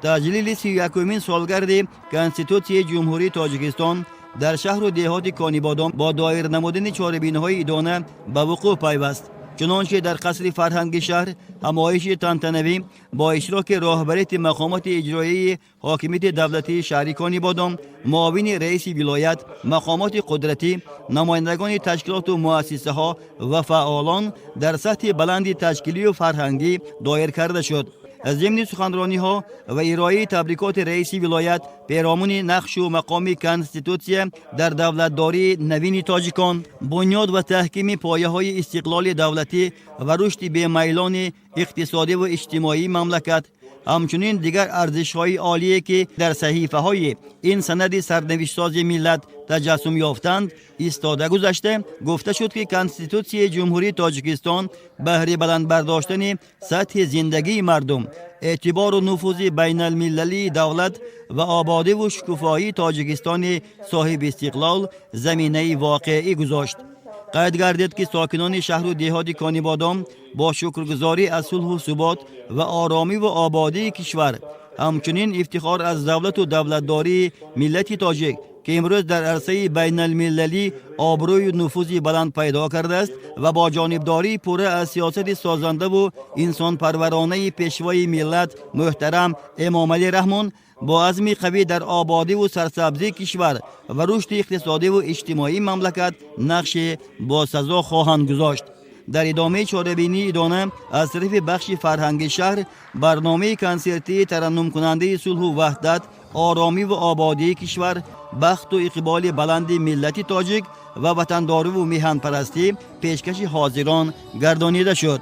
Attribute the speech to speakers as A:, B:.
A: تجلیل 31مین سالگرد کنستیتوسیون جمهوری تاجیکستان در شهر و دهات کانیبادام با دایر نمودن چهاربین‌های ایدانه به وقوع پیوست. چنانچه در قصر فرهنگی شهر همایش تنتنوی با اشتراک راهبریت مقامات اجرایی حاکمیت دولتی شهری کانیبادام، معاون رئیس ولایت، مقامات قدرتی، نمایندگان تشکیلات و مؤسسه ها و فعالان در سطح بلند تشکیلی و فرهنگی دایر کرده شد. از ضمن سخنرانی ها و ارائه تبریکات رئیس ولایت پیرامون نقش و مقام کنستیتوسیون در دولتداری نوین تاجیکان، بنیاد و تحکیم پایه های استقلال دولتی و رشد به میلان اقتصادی و اجتماعی مملکت، همچنین دیگر ارزش های عالی که در صحیفه های این سند سرنوشت ساز ملت تجسم یافتند ایستاده گذشته، گفته شد که کنستیتوسیون جمهوری تاجیکستان بهره بلند برداشتن سطح زندگی مردم، اعتبار و نفوذ بین المللی دولت و آبادی و شکوفایی تاجیکستان صاحب استقلال زمینه واقعی گذاشت. قید گردید که ساکنان شهر و دهات کانیبادام با شکرگزاری از صلح و ثبات و آرامی و آبادی کشور، همچنین افتخار از دولت و دولتداری ملت تاجیک که امروز در عرصه بین المللی آبروی و نفوذی بلند پیدا کرده است و با جانبداری پوره از سیاست سازنده و انسان پرورانه پیشوای ملت محترم امام علی رحمان با عزم قوی در آبادی و سرسبزی کشور و رشد اقتصادی و اجتماعی مملکت نقش با سزا خواهند گذاشت. در ادامه چهاربینی ایدانه از طرف بخش فرهنگی شهر برنامه کنسرتی ترنم کننده صلح و وحدت، آرامی و آبادی کشور، بخت و اقبال بلند ملت تاجیک و وطنداری و میهن پرستی پیشکش حاضران گردانیده شد.